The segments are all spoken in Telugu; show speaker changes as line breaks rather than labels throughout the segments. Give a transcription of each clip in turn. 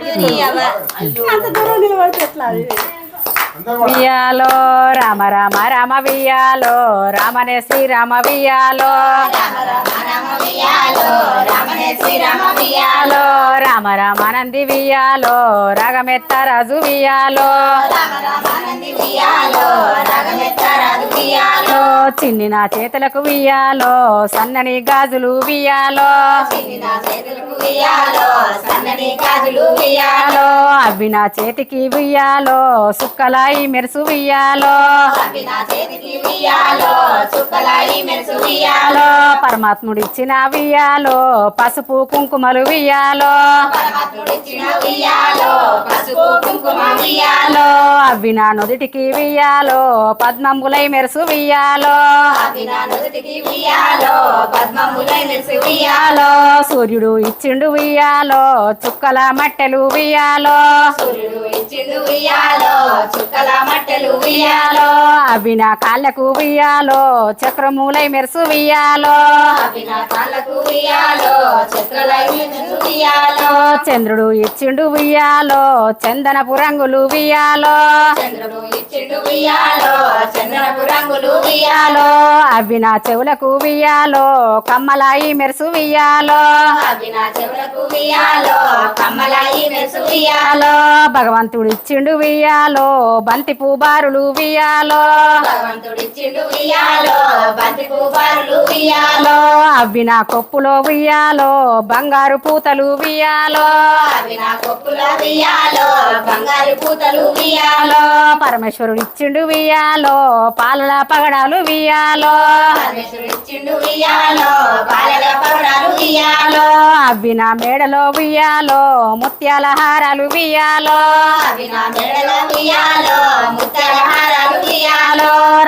అంత దూరం నిలబడితే ఎట్లా
వియాలో రామ రామ రామ వియాలో రామనే శ్రీరామ వియాలో వియాలో రామ రామానంది వియాలో రాగమెత్త రాజు వియాలో చిన్ని నా చేతులకు వియాలో సన్నని గాజులు వియాలో అవి నా చేతికి వియాలో సుక్కలాయి మెరుసు వియాలో పరమాత్ముడిచ్చిన వియాలో పసుపు కుంకుమలు వియాలో అవి నా నుదుటికి వియాలో పద్మంబులై మెరుసు వియాలో సూర్యుడు ఇచ్చిండు వియాలో చుక్కల మట్టెలు వియాలో అవి నా కాళ్ళకు వియాలో చక్రమూలై మెరుసు వియాలో చంద్రుడు ఇచ్చిండు వియాలో చందనపు రంగులు వియాలో అవి నా చెవులకు వియాలో కమ్మలాయి మెరుసు వియాలో భగవంతుడు ఇచ్చిండు వియాలో బంతి పూబారులు వియాలో అవి నా కొప్పులో వియాలో బంగారు పూతలు వియాలో పరమేశ్వరుడు ఇచ్చిండు వియాలో పాలల పగడాలు వియాలో అవి నా మేడలో వియాలో ముత్యాల హారాలు వియాలో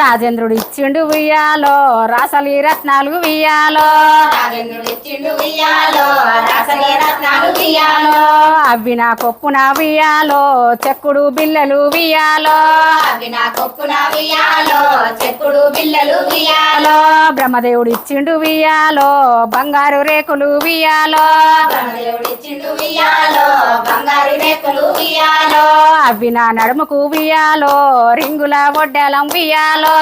రాజేంద్రుడు ఇచ్చిండు వియాలో రాసలి రత్నాలు వియాలో అవి నా కొప్పున వియాలో చెక్కుడు బిల్లలు వియాలో బ్రహ్మదేవుడు ఇచ్చిండు వియాలో బంగారు రేకులు వియాలో అవి నా నడుముకు వియాలో రింగుల వడ్డెలం వియాలో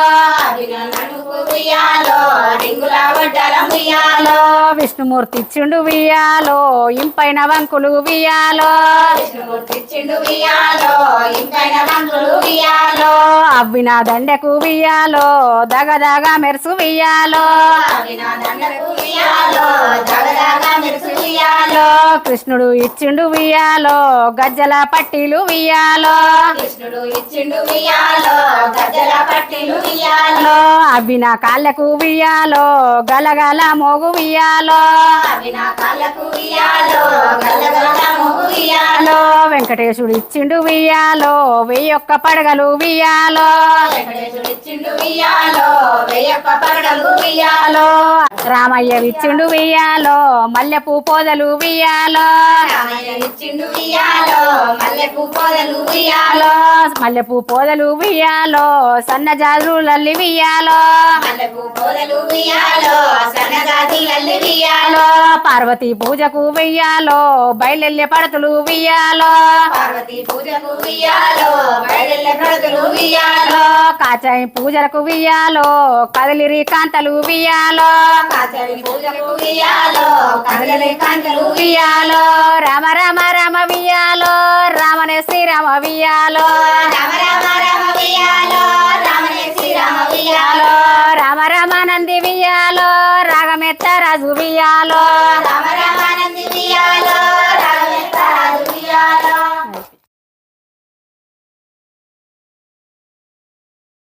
విష్ణుమూర్తి ఇచ్చిండు వియాలో ఇంపైన వంకులు వియాలో అవి నా దండకు వియాలో దగదగ మెరుసు వియాలో కృష్ణుడు ఇచ్చిండు వియాలో గజ్జల పట్టీలు వియాలో అవి నా కాళ్ళకు వియాలో గలగల మోగు వియాలో వెంకటేశుడు ఇచ్చిండు వియాలో 1001 పడగలు వియాలో రామయ్య ఇచ్చిండు వియాలో మల్లెపూ పోదలు వియాలో మల్లెపూ పోదలు వియాలో సన్నజాజులల్లి వియాలో పార్వతీ పూజకు వియాలో బయలెల్లె పడతులు వియాలో కాచాయి పూజలకు వియాలో కదిలిరి కాంతలు వియాలో రామ రామ రామ వియాలో రామనే శ్రీరామ వియాలో రామ రామానంది వియాలో రాగమెత్త రాజు వియాలో